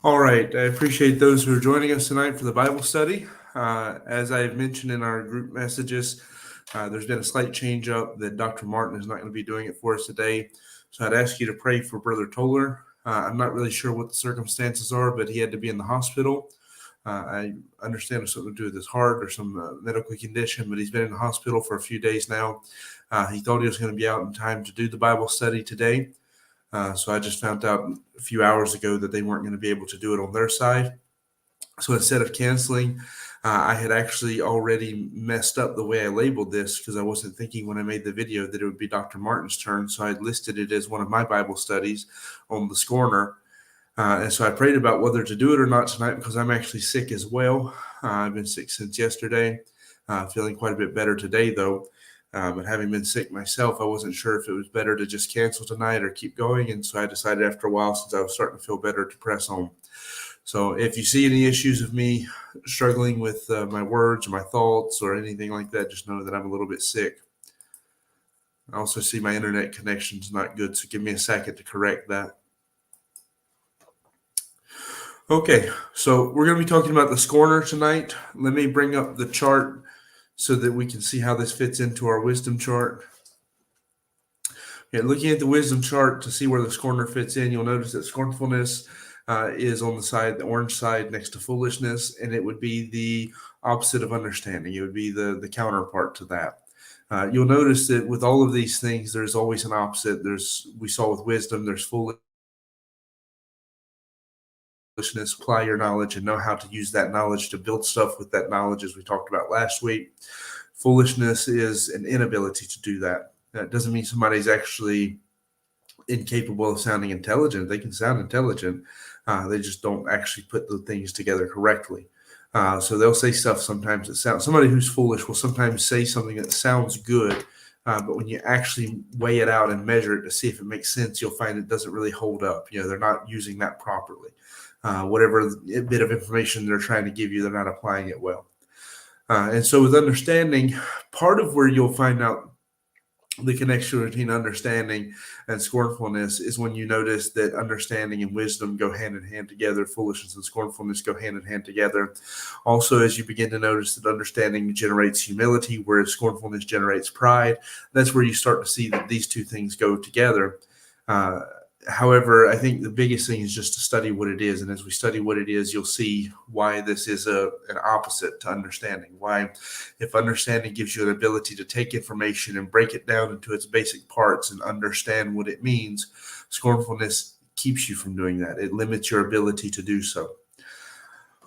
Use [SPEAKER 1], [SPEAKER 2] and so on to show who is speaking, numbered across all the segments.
[SPEAKER 1] All right. I appreciate those who are joining us tonight for the Bible study. As I have mentioned in our group messages, there's been a slight change up that Dr. Martin is not going to be doing it for us today. So I'd ask you to pray for Brother Toller. I'm not really sure what the circumstances are, but he had to be in the hospital. I understand it's something to do with his heart or some medical condition, but he's been in the hospital for a few days now. He thought he was going to be out in time to do the Bible study today. So I just found out a few hours ago that they weren't going to be able to do it on their side. So instead of canceling, I had actually already messed up the way I labeled this because I wasn't thinking when I made the video that it would be Dr. Martin's turn. So I listed it as one of my Bible studies on the Scorner. And so I prayed about whether to do it or not tonight because I'm actually sick as well. I've been sick since yesterday, feeling quite a bit better today, though. But having been sick myself, I wasn't sure if it was better to just cancel tonight or keep going. And so I decided after a while, since I was starting to feel better, to press on. So if you see any issues of me struggling with my words or my thoughts or anything like that, just know that I'm a little bit sick. I also see my internet connection's not good, so give me a second to correct that. Okay, so we're going to be talking about the Scorner tonight. Let me bring up the chart so that we can see how this fits into our wisdom chart. Okay, looking at the wisdom chart to see where the Scorner fits in, you'll notice that scornfulness is on the orange side next to foolishness, and it would be the opposite of understanding. It would be the counterpart to that. You'll notice that with all of these things, there's always an opposite. We saw with wisdom, there's foolishness. Apply your knowledge and know how to use that knowledge to build stuff with that knowledge, as we talked about last week. Foolishness is an inability to do that. That doesn't mean somebody's actually incapable of sounding intelligent. They can sound intelligent. They just don't actually put the things together correctly. So they'll say stuff sometimes that sounds, somebody who's foolish will sometimes say something that sounds good, but when you actually weigh it out and measure it to see if it makes sense, you'll find it doesn't really hold up. They're not using that properly. Whatever bit of information they're trying to give you, they're not applying it well. And so with understanding, part of where you'll find out the connection between understanding and scornfulness is when you notice that understanding and wisdom go hand in hand together. Foolishness and scornfulness go hand in hand together. Also, as you begin to notice that understanding generates humility, whereas scornfulness generates pride, that's where you start to see that these two things go together. However, I think the biggest thing is just to study what it is. And as we study what it is, you'll see why this is an opposite to understanding. Why, if understanding gives you an ability to take information and break it down into its basic parts and understand what it means, scornfulness keeps you from doing that. It limits your ability to do so.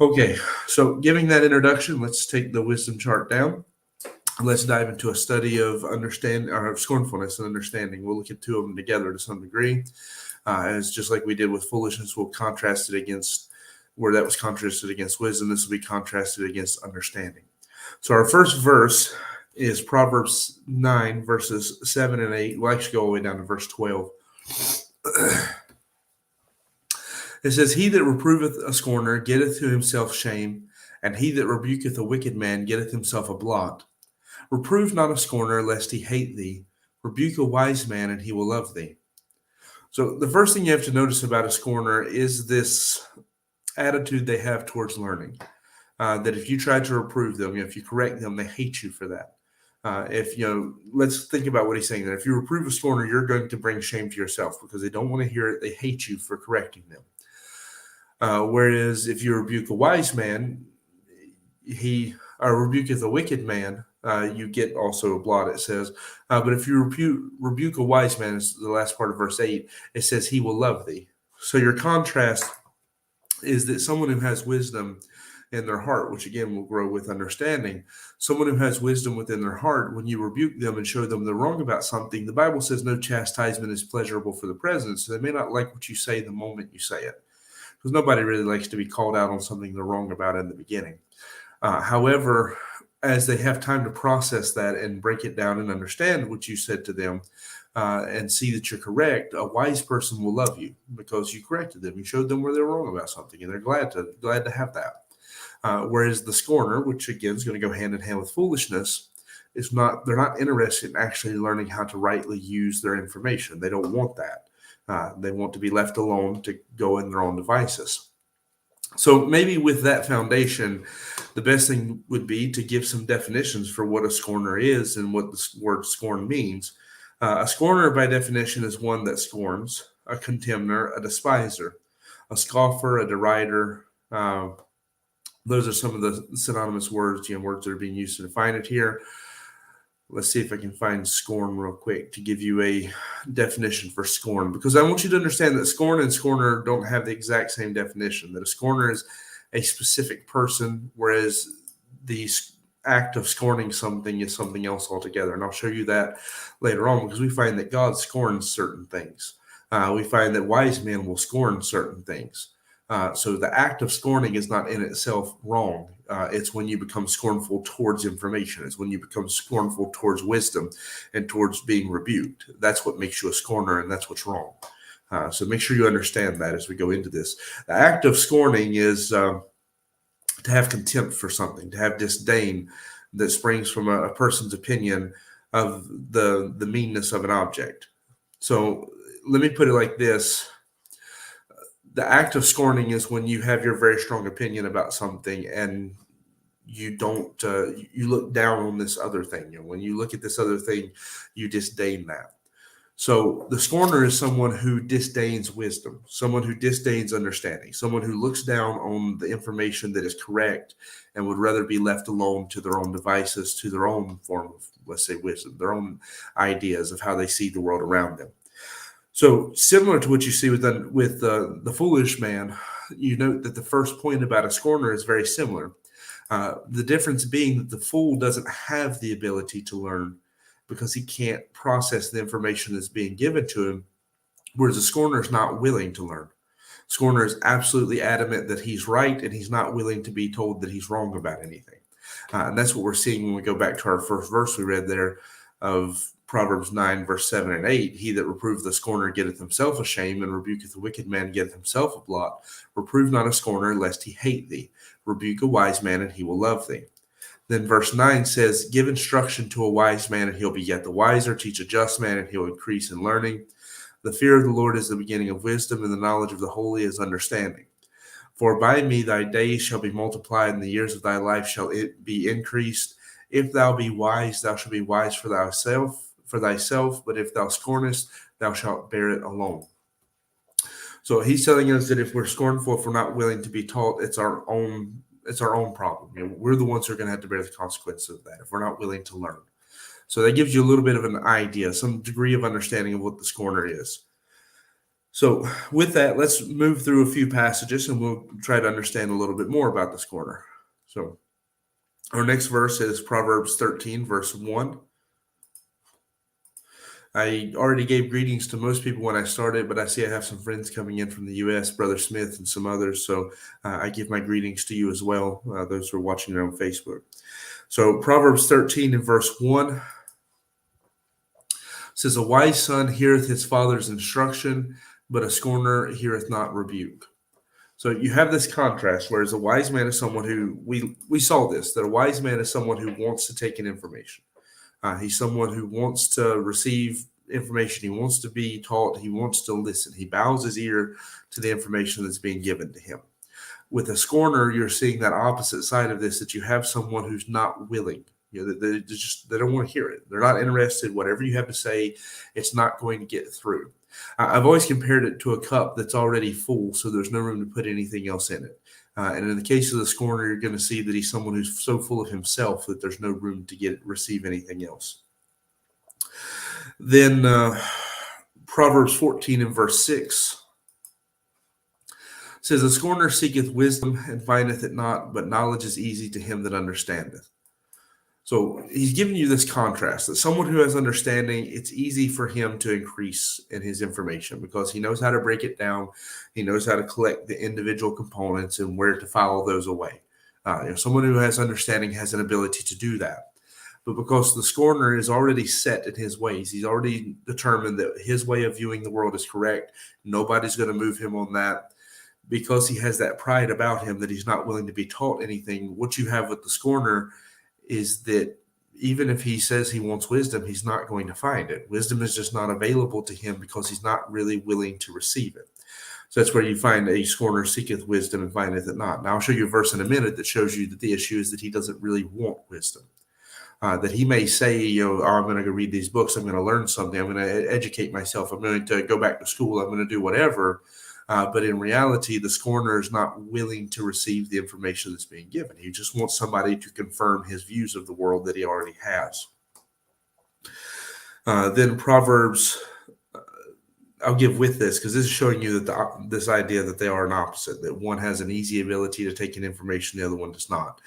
[SPEAKER 1] Okay, so giving that introduction, let's take the wisdom chart down. Let's dive into a study of scornfulness and understanding. We'll look at two of them together to some degree. As just like we did with foolishness, we'll contrast it against where that was contrasted against wisdom. This will be contrasted against understanding. So our first verse is Proverbs 9, verses 7 and 8. We'll actually go all the way down to verse 12. It says, "He that reproveth a scorner getteth to himself shame, and he that rebuketh a wicked man getteth himself a blot. Reprove not a scorner, lest he hate thee. Rebuke a wise man, and he will love thee." So the first thing you have to notice about a scorner is this attitude they have towards learning. That if you try to reprove them, if you correct them, they hate you for that. Let's think about what he's saying there. If you reprove a scorner, you're going to bring shame to yourself because they don't want to hear it. They hate you for correcting them. Whereas if you rebuke a wise man, he rebuketh a wicked man, you get also a blot, it says. But if you rebuke a wise man, is the last part of verse 8, it says he will love thee. So your contrast is that someone who has wisdom in their heart, which again will grow with understanding, someone who has wisdom within their heart, when you rebuke them and show them they're wrong about something, the Bible says no chastisement is pleasurable for the present. So they may not like what you say the moment you say it, because nobody really likes to be called out on something they're wrong about in the beginning. However, as they have time to process that and break it down and understand what you said to them and see that you're correct, a wise person will love you because you corrected them. You showed them where they're wrong about something, and they're glad to have that. Whereas the scorner, which again is going to go hand in hand with foolishness, they're not interested in actually learning how to rightly use their information. They don't want that. They want to be left alone to go in their own devices. So maybe with that foundation, the best thing would be to give some definitions for what a scorner is and what the word scorn means. A scorner, by definition, is one that scorns, a contemner, a despiser, a scoffer, a derider. Those are some of the synonymous words, words that are being used to define it here. Let's see if I can find scorn real quick to give you a definition for scorn, because I want you to understand that scorn and scorner don't have the exact same definition. That a scorner is a specific person, whereas the act of scorning something is something else altogether. And I'll show you that later on, because we find that God scorns certain things. We find that wise men will scorn certain things. So the act of scorning is not in itself wrong. It's when you become scornful towards information. It's when you become scornful towards wisdom and towards being rebuked. That's what makes you a scorner, and that's what's wrong. So make sure you understand that as we go into this. The act of scorning is to have contempt for something, to have disdain that springs from a person's opinion of the meanness of an object. So let me put it like this. The act of scorning is when you have your very strong opinion about something and you don't you look down on this other thing. When you look at this other thing, you disdain that. So the scorner is someone who disdains wisdom, someone who disdains understanding, someone who looks down on the information that is correct and would rather be left alone to their own devices, to their own form of, let's say, wisdom, their own ideas of how they see the world around them. So similar to what you see with the foolish man, you note that the first point about a scorner is very similar. The difference being that the fool doesn't have the ability to learn because he can't process the information that's being given to him, whereas a scorner is not willing to learn. Scorner is absolutely adamant that he's right, and he's not willing to be told that he's wrong about anything. And that's what we're seeing when we go back to our first verse we read there of Proverbs 9, verse 7 and 8. He that reproveth the scorner getteth himself ashamed, and rebuketh the wicked man getteth himself a blot. Reprove not a scorner, lest he hate thee. Rebuke a wise man, and he will love thee. Then verse 9 says, give instruction to a wise man, and he'll be yet the wiser. Teach a just man, and he'll increase in learning. The fear of the Lord is the beginning of wisdom, and the knowledge of the holy is understanding. For by me thy days shall be multiplied, and the years of thy life shall it be increased. If thou be wise, thou shalt be wise for thyself, but if thou scornest, thou shalt bear it alone. So he's telling us that if we're scornful, if we're not willing to be taught, it's our own problem. We're the ones who are going to have to bear the consequences of that if we're not willing to learn. So that gives you a little bit of an idea, some degree of understanding of what the scorner is. So with that, let's move through a few passages and we'll try to understand a little bit more about the scorner. So our next verse is Proverbs 13, verse 1. I already gave greetings to most people when I started, but I see I have some friends coming in from the U.S., Brother Smith and some others. So I give my greetings to you as well, those who are watching it on Facebook. So Proverbs 13 and verse 1 says, a wise son heareth his father's instruction, but a scorner heareth not rebuke. So you have this contrast, whereas a wise man is someone who, we saw this, that a wise man is someone who wants to take in information. He's someone who wants to receive information. He wants to be taught. He wants to listen. He bows his ear to the information that's being given to him. With a scorner, you're seeing that opposite side of this, that you have someone who's not willing. They don't want to hear it. They're not interested. Whatever you have to say, it's not going to get through. I've always compared it to a cup that's already full, so there's no room to put anything else in it. And in the case of the scorner, you're going to see that he's someone who's so full of himself that there's no room to receive anything else. Then Proverbs 14 and verse 6 says, a scorner seeketh wisdom and findeth it not, but knowledge is easy to him that understandeth. So he's giving you this contrast that someone who has understanding, it's easy for him to increase in his information because he knows how to break it down. He knows how to collect the individual components and where to file those away. Someone who has understanding has an ability to do that. But because the scorner is already set in his ways, he's already determined that his way of viewing the world is correct. Nobody's going to move him on that. Because he has that pride about him that he's not willing to be taught anything, what you have with the scorner is that even if he says he wants wisdom, he's not going to find it. Wisdom is just not available to him because he's not really willing to receive it. So that's where you find a scorner seeketh wisdom and findeth it not. Now I'll show you a verse in a minute that shows you that the issue is that he doesn't really want wisdom. That he may say, oh, I'm going to go read these books. I'm going to learn something. I'm going to educate myself. I'm going to go back to school. I'm going to do whatever. But in reality, the scorner is not willing to receive the information that's being given. He just wants somebody to confirm his views of the world that he already has. Then Proverbs, I'll give with this because this is showing you that this idea that they are an opposite, that one has an easy ability to take in information, the other one does not.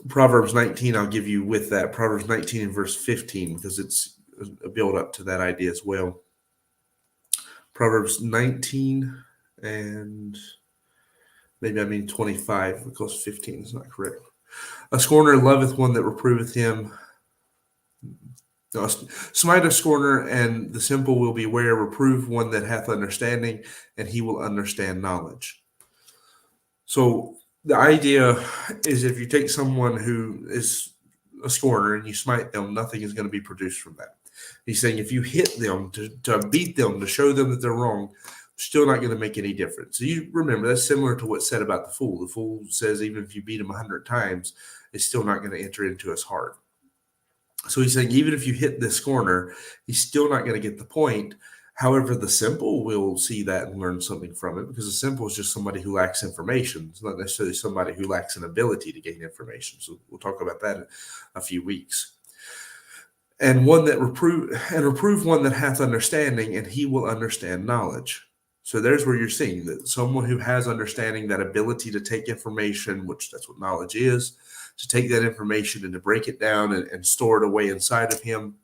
[SPEAKER 1] Proverbs 19, I'll give you with that. Proverbs 19 and verse 15, because it's a build up to that idea as well. Proverbs 19 and maybe I mean 25, because 15 is not correct. A scorner loveth one that reproveth him. No, smite a scorner, and the simple will beware. Reprove one that hath understanding, and he will understand knowledge. So the idea is, if you take someone who is a scorner and you smite them, nothing is going to be produced from that. He's saying if you hit them to beat them, to show them that they're wrong, still not going to make any difference. So you remember, that's similar to what's said about the fool. The fool says even if you beat him 100 times, it's still not going to enter into his heart. So he's saying even if you hit this scorner, he's still not going to get the point. However, the simple will see that and learn something from it, because the simple is just somebody who lacks information. It's not necessarily somebody who lacks an ability to gain information. So we'll talk about that in a few weeks. And one that reprove one that hath understanding, and he will understand knowledge. So there's where you're seeing that someone who has understanding, that ability to take information, which that's what knowledge is, to take that information and to break it down and store it away inside of him.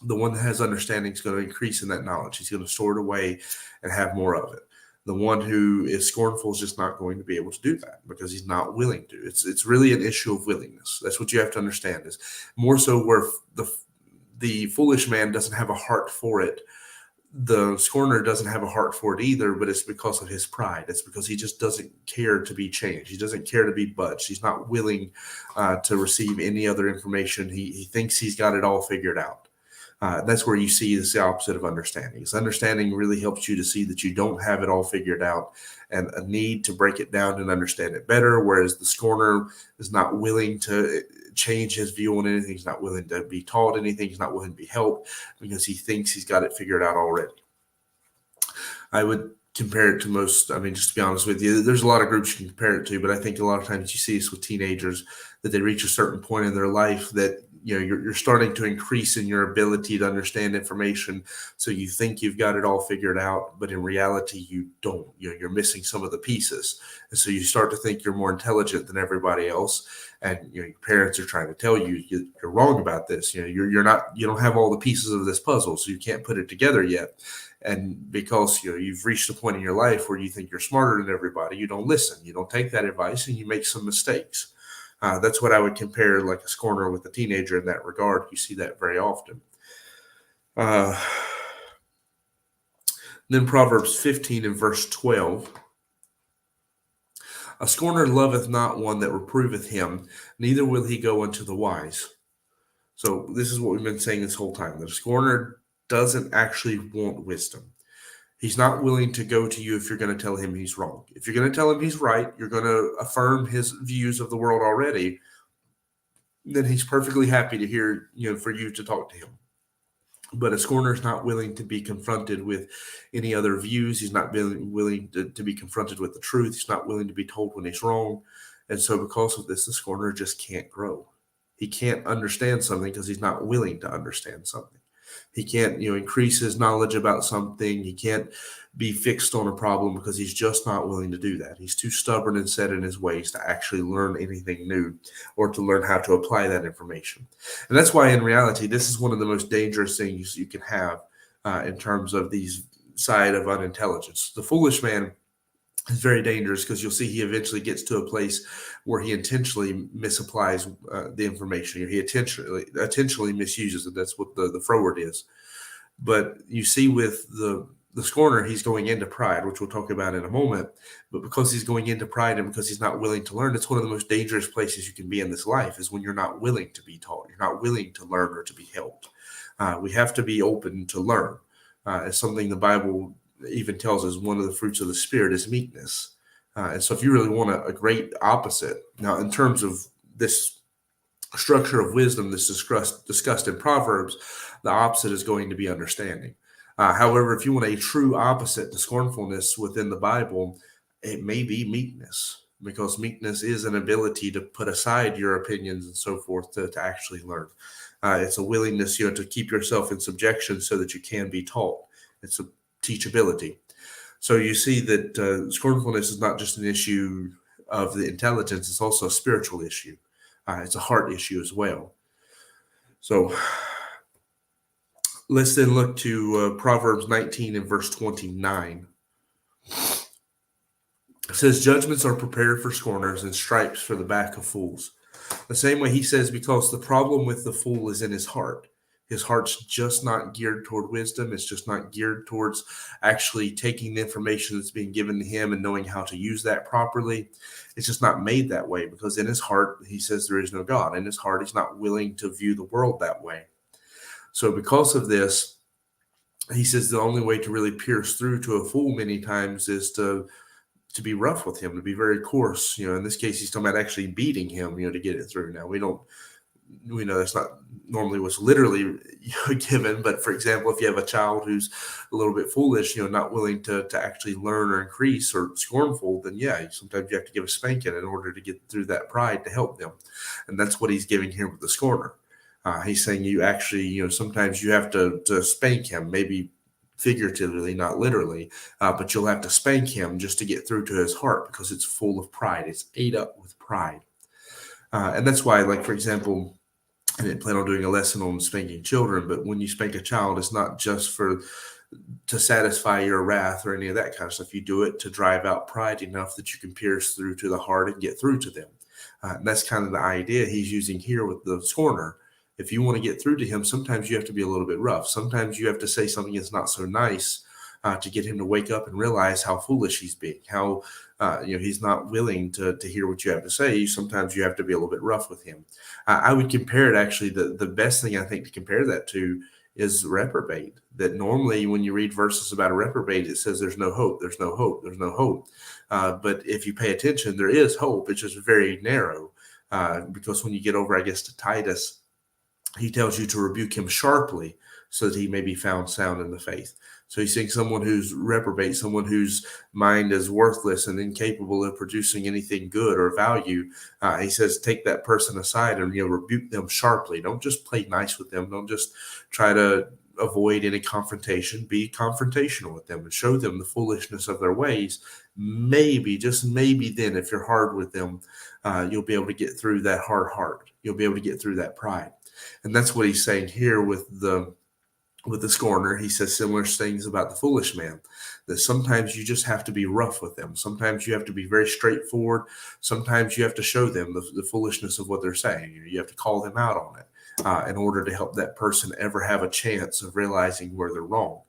[SPEAKER 1] The one that has understanding is going to increase in that knowledge. He's going to store it away and have more of it. The one who is scornful is just not going to be able to do that because he's not willing to. It's really an issue of willingness. That's what you have to understand, is more so where the foolish man doesn't have a heart for it. The scorner doesn't have a heart for it either, but it's because of his pride. It's because he just doesn't care to be changed. He doesn't care to be budged. He's not willing to receive any other information. He thinks he's got it all figured out. That's where you see the opposite of understanding. Because understanding really helps you to see that you don't have it all figured out and a need to break it down and understand it better, whereas the scorner is not willing to change his view on anything. He's not willing to be taught anything. He's not willing to be helped because he thinks he's got it figured out already. I would compare it to most, just to be honest with you, there's a lot of groups you can compare it to, but I think a lot of times you see this with teenagers, that they reach a certain point in their life that you're starting to increase in your ability to understand information. So you think you've got it all figured out, but in reality, you don't. You're missing some of the pieces. And so you start to think you're more intelligent than everybody else. And your parents are trying to tell you you're wrong about this. You don't have all the pieces of this puzzle, so you can't put it together yet. And because you've reached a point in your life where you think you're smarter than everybody, you don't listen. You don't take that advice, and you make some mistakes. That's what I would compare like a scorner with a teenager in that regard. You see that very often. Then Proverbs 15 and verse 12. A scorner loveth not one that reproveth him, neither will he go unto the wise. So this is what we've been saying this whole time. The scorner doesn't actually want wisdom. He's not willing to go to you if you're going to tell him he's wrong. If you're going to tell him he's right, you're going to affirm his views of the world already, then he's perfectly happy to hear, for you to talk to him. But a scorner is not willing to be confronted with any other views. He's not willing to be confronted with the truth. He's not willing to be told when he's wrong. And so because of this, the scorner just can't grow. He can't understand something because he's not willing to understand something. He can't, increase his knowledge about something. He can't be fixed on a problem because he's just not willing to do that. He's too stubborn and set in his ways to actually learn anything new or to learn how to apply that information. And that's why in reality, this is one of the most dangerous things you can have in terms of these side of unintelligence. The foolish man is very dangerous because you'll see he eventually gets to a place where he intentionally misapplies the information. He intentionally misuses it. That's what the froward is. But you see with the scorner, he's going into pride, which we'll talk about in a moment. But because he's going into pride and because he's not willing to learn, it's one of the most dangerous places you can be in this life, is when you're not willing to be taught. You're not willing to learn or to be helped. We have to be open to learn. It's something the Bible even tells us one of the fruits of the Spirit is meekness. And so if you really want a great opposite, now in terms of this structure of wisdom that's discussed in Proverbs, the opposite is going to be understanding. However, if you want a true opposite to scornfulness within the Bible, it may be meekness, because meekness is an ability to put aside your opinions and so forth to actually learn. It's a willingness, to keep yourself in subjection so that you can be taught. It's a teachability. So you see that scornfulness is not just an issue of the intelligence, it's also a spiritual issue. It's a heart issue as well. So let's then look to Proverbs 19 and verse 29. It says, judgments are prepared for scorners and stripes for the back of fools. The same way he says, because the problem with the fool is in his heart. His heart's just not geared toward wisdom. It's just not geared towards actually taking the information that's being given to him and knowing how to use that properly. It's just not made that way, because in his heart, he says there is no God. In his heart, he's not willing to view the world that way. So because of this, he says the only way to really pierce through to a fool many times is to be rough with him, to be very coarse. In this case, he's talking about actually beating him, to get it through. Now, we know that's not normally what's literally given, but for example, if you have a child who's a little bit foolish, not willing to actually learn or increase or scornful, then sometimes you have to give a spanking in order to get through that pride to help them. And that's what he's giving here with the scorner. He's saying you actually, sometimes you have to spank him, maybe figuratively, not literally, but you'll have to spank him just to get through to his heart, because it's full of pride. It's ate up with pride. And that's why, like, for example, I didn't plan on doing a lesson on spanking children, but when you spank a child, it's not just to satisfy your wrath or any of that kind of stuff. You do it to drive out pride enough that you can pierce through to the heart and get through to them. And that's kind of the idea he's using here with the scorner. If you want to get through to him, sometimes you have to be a little bit rough. Sometimes you have to say something that's not so nice to get him to wake up and realize how foolish he's being, how he's not willing to hear what you have to say. Sometimes you have to be a little bit rough with him. I would compare it, actually, the best thing I think to compare that to is reprobate. That normally when you read verses about a reprobate, it says there's no hope, there's no hope, there's no hope. But if you pay attention, there is hope. It's just very narrow, because when you get over, I guess, to Titus, he tells you to rebuke him sharply so that he may be found sound in the faith. So he's saying someone who's reprobate, someone whose mind is worthless and incapable of producing anything good or value. He says, take that person aside and rebuke them sharply. Don't just play nice with them. Don't just try to avoid any confrontation. Be confrontational with them and show them the foolishness of their ways. Maybe, just maybe, then if you're hard with them, you'll be able to get through that hard heart. You'll be able to get through that pride. And that's what he's saying here with the scorner. He says similar things about the foolish man, that sometimes you just have to be rough with them. Sometimes you have to be very straightforward. Sometimes you have to show them the foolishness of what they're saying. You have to call them out on it in order to help that person ever have a chance of realizing where they're wrong.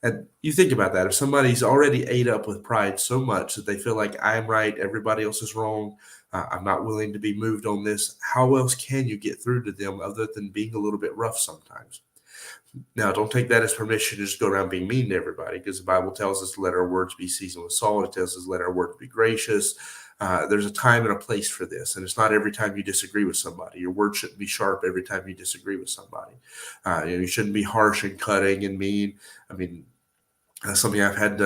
[SPEAKER 1] And you think about that. If somebody's already ate up with pride so much that they feel like I'm right, everybody else is wrong, I'm not willing to be moved on this, how else can you get through to them other than being a little bit rough sometimes? Now, don't take that as permission to just go around being mean to everybody, because the Bible tells us to let our words be seasoned with salt. It tells us to let our words be gracious. There's a time and a place for this, and it's not every time you disagree with somebody. Your words shouldn't be sharp every time you disagree with somebody. You shouldn't be harsh and cutting and mean. I mean, that's something I've had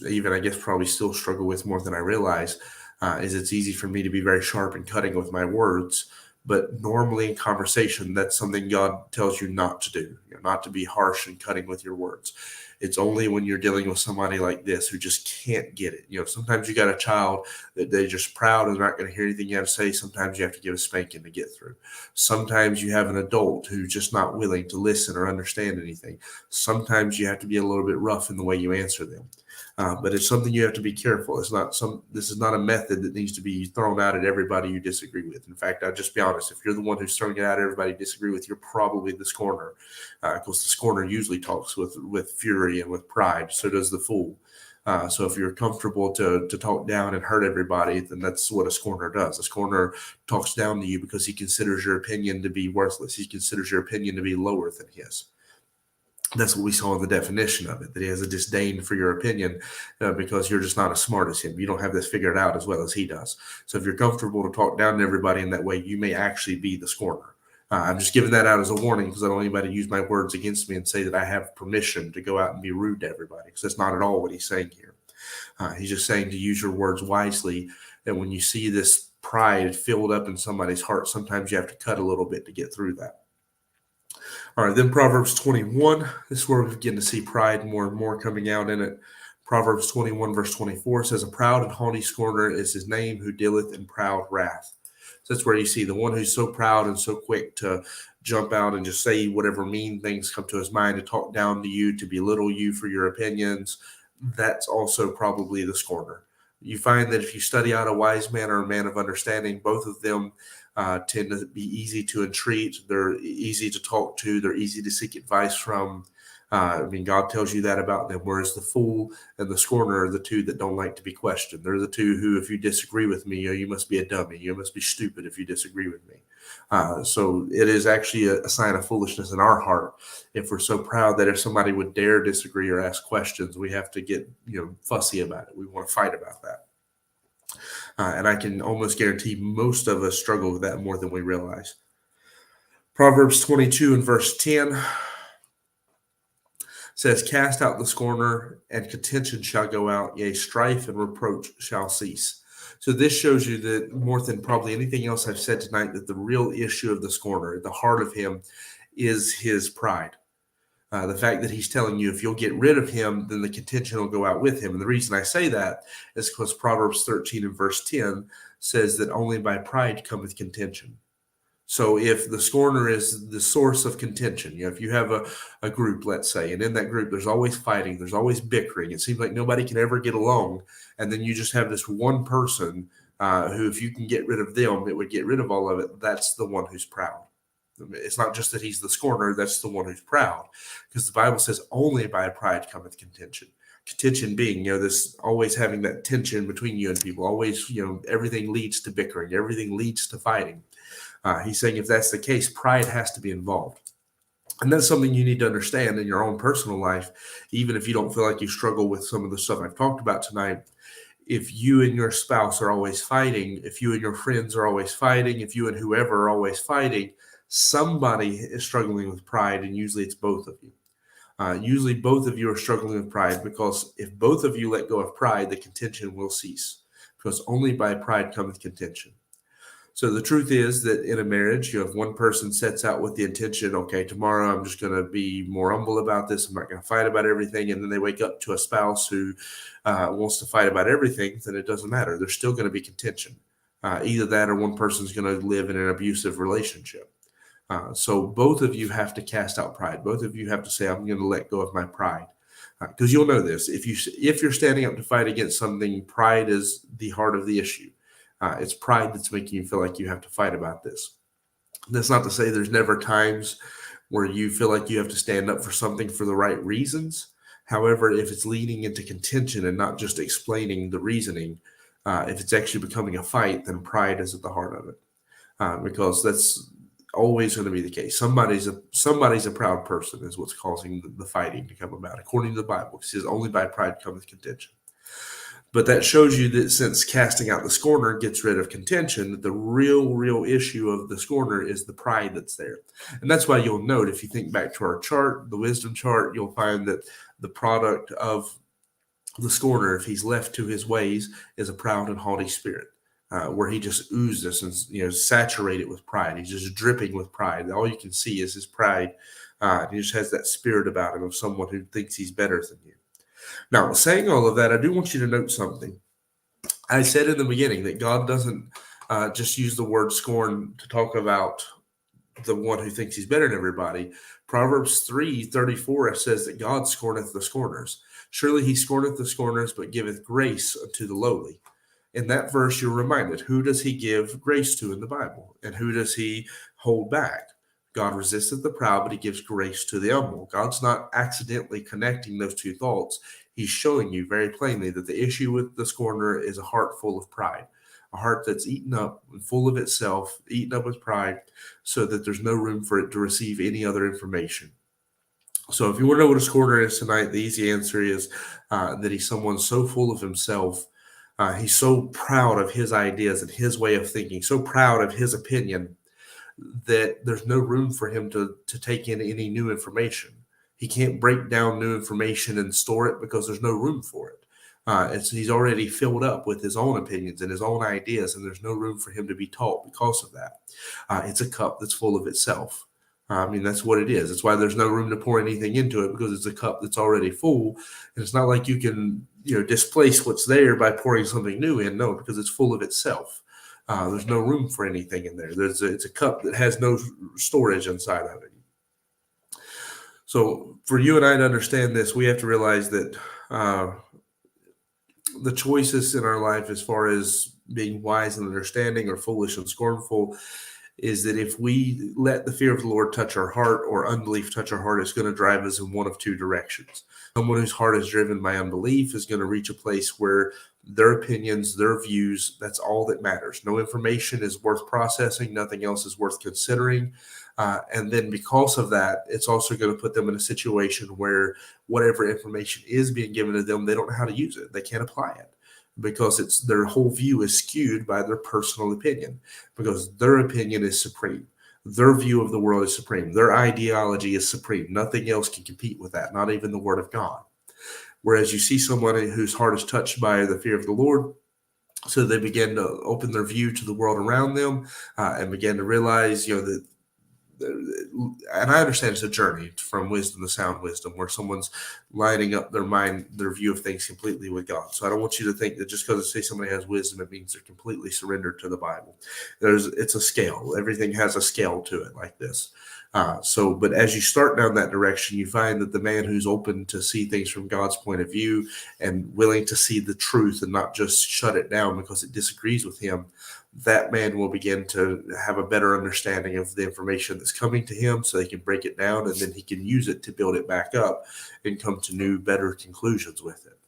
[SPEAKER 1] even, I guess, probably still struggle with more than I realize, is it's easy for me to be very sharp and cutting with my words. But normally in conversation, that's something God tells you not to do, not to be harsh and cutting with your words. It's only when you're dealing with somebody like this who just can't get it. Sometimes you got a child that they're just proud and they're not going to hear anything you have to say. Sometimes you have to give a spanking to get through. Sometimes you have an adult who's just not willing to listen or understand anything. Sometimes you have to be a little bit rough in the way you answer them. But it's something you have to be careful. This is not a method that needs to be thrown out at everybody you disagree with. In fact, I'll just be honest. If you're the one who's throwing it out at everybody you disagree with, you're probably the scorner. Because the scorner usually talks with fury and with pride. So does the fool. So if you're comfortable to talk down and hurt everybody, then that's what a scorner does. A scorner talks down to you because he considers your opinion to be worthless. He considers your opinion to be lower than his. That's what we saw in the definition of it, that he has a disdain for your opinion because you're just not as smart as him. You don't have this figured out as well as he does. So if you're comfortable to talk down to everybody in that way, you may actually be the scorner. I'm just giving that out as a warning because I don't want anybody to use my words against me and say that I have permission to go out and be rude to everybody, because that's not at all what he's saying here. He's just saying to use your words wisely. And when you see this pride filled up in somebody's heart, sometimes you have to cut a little bit to get through that. All right, then Proverbs 21. This is where we begin to see pride more and more coming out in it. Proverbs 21, verse 24 says, "A proud and haughty scorner is his name, who dealeth in proud wrath." So that's where you see the one who's so proud and so quick to jump out and just say whatever mean things come to his mind, to talk down to you, to belittle you for your opinions. That's also probably the scorner. You find that if you study out a wise man or a man of understanding, both of them tend to be easy to entreat. They're easy to talk to. They're easy to seek advice from. God tells you that about them. Whereas the fool and the scorner are the two that don't like to be questioned. They're the two who, if you disagree with me, you must be a dummy. You must be stupid if you disagree with me. So it is actually a sign of foolishness in our heart if we're so proud that if somebody would dare disagree or ask questions, we have to get fussy about it. We want to fight about that. And I can almost guarantee most of us struggle with that more than we realize. Proverbs 22 and verse 10 says, "Cast out the scorner, and contention shall go out, yea, strife and reproach shall cease." So this shows you that more than probably anything else I've said tonight, that the real issue of the scorner, at the heart of him, is his pride. The fact that he's telling you if you'll get rid of him, then the contention will go out with him. And the reason I say that is because Proverbs 13 and verse 10 says that only by pride cometh contention. So if the scorner is the source of contention, if you have a group, let's say, and in that group there's always fighting, there's always bickering, it seems like nobody can ever get along, and then you just have this one person who, if you can get rid of them, it would get rid of all of it, that's the one who's proud. It's not just that he's the scorner, that's the one who's proud. Because the Bible says only by pride cometh contention. Contention being, this always having that tension between you and people. Always, everything leads to bickering. Everything leads to fighting. He's saying if that's the case, pride has to be involved. And that's something you need to understand in your own personal life, even if you don't feel like you struggle with some of the stuff I've talked about tonight. If you and your spouse are always fighting, if you and your friends are always fighting, if you and whoever are always fighting, somebody is struggling with pride, and usually it's both of you. Usually both of you are struggling with pride, because if both of you let go of pride, the contention will cease, because only by pride cometh contention. So the truth is that in a marriage, if one person sets out with the intention, okay, tomorrow I'm just going to be more humble about this, I'm not going to fight about everything, and then they wake up to a spouse who wants to fight about everything, then it doesn't matter. There's still going to be contention. Either that or one person's going to live in an abusive relationship. So both of you have to cast out pride. Both of you have to say, I'm going to let go of my pride. Because you'll know this. If you're standing up to fight against something, pride is the heart of the issue. It's pride that's making you feel like you have to fight about this. That's not to say there's never times where you feel like you have to stand up for something for the right reasons. However, if it's leading into contention and not just explaining the reasoning, if it's actually becoming a fight, then pride is at the heart of it. Because that's always going to be the case. Somebody's a proud person is what's causing the fighting to come about, according to the Bible. It says only by pride cometh contention. But that shows you that since casting out the scorner gets rid of contention, that the real issue of the scorner is the pride that's there. And that's why you'll note, if you think back to our chart, the wisdom chart, you'll find that the product of the scorner, if he's left to his ways, is a proud and haughty spirit. Where he just oozes and saturated with pride. He's just dripping with pride. All you can see is his pride. He just has that spirit about him of someone who thinks he's better than you. Now, saying all of that, I do want you to note something. I said in the beginning that God doesn't just use the word scorn to talk about the one who thinks he's better than everybody. Proverbs 3:34 says that God scorneth the scorners. Surely he scorneth the scorners, but giveth grace unto the lowly. In that verse, you're reminded, who does he give grace to in the Bible? And who does he hold back? God resisteth the proud, but he gives grace to the humble. God's not accidentally connecting those two thoughts. He's showing you very plainly that the issue with the scorner is a heart full of pride, a heart that's eaten up and full of itself, eaten up with pride, so that there's no room for it to receive any other information. So if you want to know what a scorner is tonight, the easy answer is that he's someone so full of himself. He's so proud of his ideas and his way of thinking, so proud of his opinion that there's no room for him to take in any new information. He can't break down new information and store it because there's no room for it. He's already filled up with his own opinions and his own ideas, and there's no room for him to be taught because of that. It's a cup that's full of itself. I mean, that's what it is. That's why there's no room to pour anything into it, because it's a cup that's already full. And it's not like you can, displace what's there by pouring something new in. No, because it's full of itself. There's no room for anything in there. It's a cup that has no storage inside of it. So for you and I to understand this, we have to realize that the choices in our life, as far as being wise and understanding or foolish and scornful, is that if we let the fear of the Lord touch our heart or unbelief touch our heart, it's going to drive us in one of two directions. Someone whose heart is driven by unbelief is going to reach a place where their opinions, their views, that's all that matters. No information is worth processing. Nothing else is worth considering. And then because of that, it's also going to put them in a situation where whatever information is being given to them, they don't know how to use it. They can't apply it because it's their whole view is skewed by their personal opinion, because their opinion is supreme. Their view of the world is supreme. Their ideology is supreme. Nothing else can compete with that, not even the word of God. Whereas you see someone whose heart is touched by the fear of the Lord, so they begin to open their view to the world around them and begin to realize, that and I understand it's a journey from wisdom to sound wisdom, where someone's lining up their mind, their view of things completely with God. So I don't want you to think that just because I say somebody has wisdom, it means they're completely surrendered to the Bible. It's a scale. Everything has a scale to it, like this. But as you start down that direction, you find that the man who's open to see things from God's point of view and willing to see the truth and not just shut it down because it disagrees with him, that man will begin to have a better understanding of the information that's coming to him, so they can break it down and then he can use it to build it back up and come to new, better conclusions with it.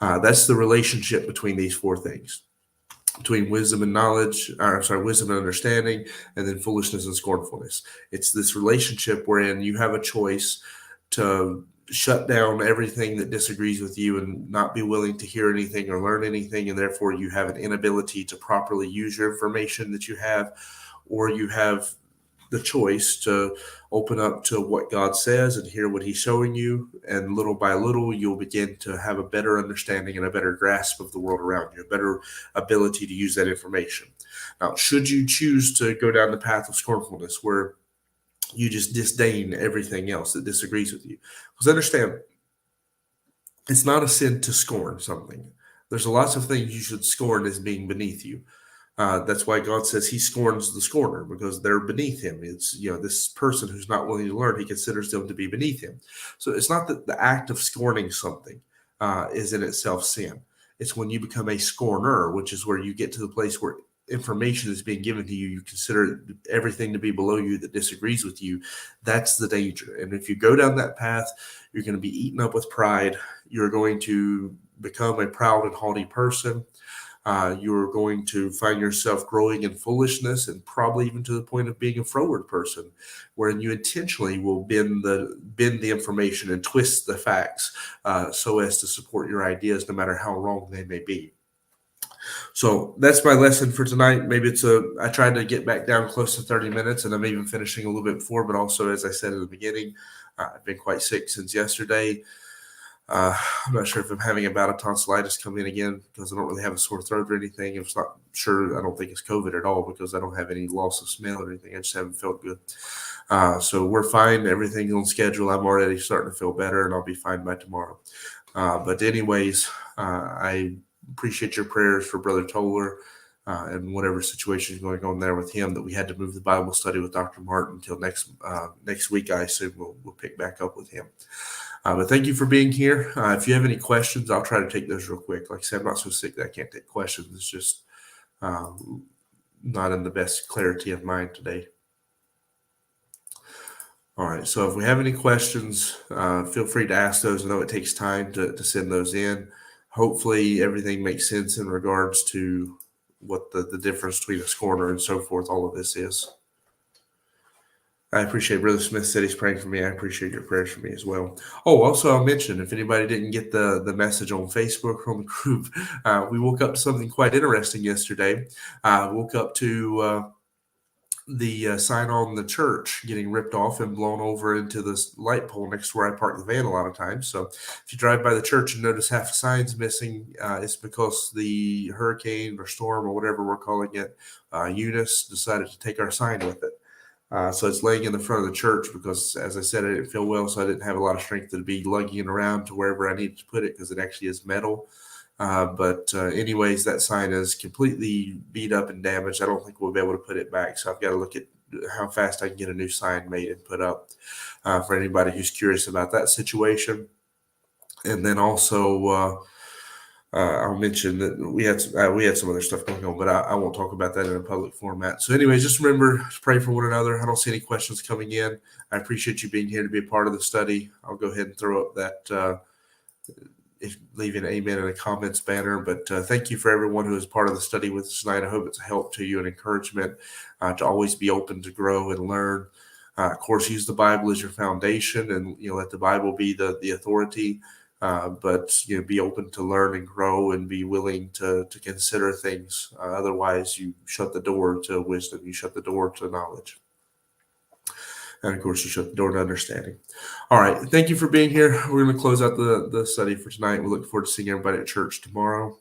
[SPEAKER 1] That's the relationship between these four things, between wisdom and knowledge, wisdom and understanding, and then foolishness and scornfulness. It's this relationship wherein you have a choice to shut down everything that disagrees with you and not be willing to hear anything or learn anything, and therefore you have an inability to properly use your information that you have, or you have the choice to open up to what God says and hear what he's showing you, and little by little you'll begin to have a better understanding and a better grasp of the world around you, a better ability to use that information. Now, should you choose to go down the path of scornfulness, where you just disdain everything else that disagrees with you, because understand, it's not a sin to scorn something. There's lots of things you should scorn as being beneath you. That's why God says he scorns the scorner, because they're beneath him. It's, this person who's not willing to learn, he considers them to be beneath him. So it's not that the act of scorning something is in itself sin. It's when you become a scorner, which is where you get to the place where information is being given to you, you consider everything to be below you that disagrees with you. That's the danger. And if you go down that path, you're going to be eaten up with pride. You're going to become a proud and haughty person. You're going to find yourself growing in foolishness, and probably even to the point of being a froward person, wherein you intentionally will bend the information and twist the facts so as to support your ideas, no matter how wrong they may be. So that's my lesson for tonight. Maybe I tried to get back down close to 30 minutes, and I'm even finishing a little bit before, but also, as I said in the beginning, I've been quite sick since yesterday. I'm not sure if I'm having a bout of tonsillitis come in again, because I don't really have a sore throat or anything. If it's not sure, I don't think it's COVID at all, because I don't have any loss of smell or anything. I just haven't felt good. So we're fine. Everything's on schedule. I'm already starting to feel better, and I'll be fine by tomorrow. But anyways, I appreciate your prayers for Brother Toller and whatever situation is going on there with him, that we had to move the Bible study with Dr. Martin until next week. I assume we'll pick back up with him. But thank you for being here. If you have any questions, I'll try to take those real quick. Like I said, I'm not so sick that I can't take questions. It's just not in the best clarity of mind today. All right, so if we have any questions, feel free to ask those. I know it takes time to send those in. Hopefully everything makes sense in regards to what the difference between a scorner and so forth, all of this is. I appreciate Brother Smith said he's praying for me. I appreciate your prayers for me as well. Oh, also, I'll mention if anybody didn't get the message on Facebook or on the group, we woke up to something quite interesting yesterday. Woke up to the sign on the church getting ripped off and blown over into this light pole next to where I park the van a lot of times. So if you drive by the church and notice half the sign's missing, it's because the hurricane or storm or whatever we're calling it, Eunice, decided to take our sign with it. So it's laying in the front of the church because, as I said, I didn't feel well, so I didn't have a lot of strength to be lugging it around to wherever I needed to put it because it actually is metal. But anyways, that sign is completely beat up and damaged. I don't think we'll be able to put it back. So I've got to look at how fast I can get a new sign made and put up for anybody who's curious about that situation. And then also, I'll mention that we had some other stuff going on, but I won't talk about that in a public format. So, anyways, just remember to pray for one another. I don't see any questions coming in. I appreciate you being here to be a part of the study. I'll go ahead and throw up that. Leave an amen in the comments banner. But thank you for everyone who is part of the study with us tonight. I hope it's a help to you and encouragement to always be open to grow and learn. Of course, use the Bible as your foundation, and let the Bible be the authority. But be open to learn and grow, and be willing to consider things. Otherwise, you shut the door to wisdom. You shut the door to knowledge. And of course, you shut the door to understanding. All right. Thank you for being here. We're going to close out the study for tonight. We look forward to seeing everybody at church tomorrow.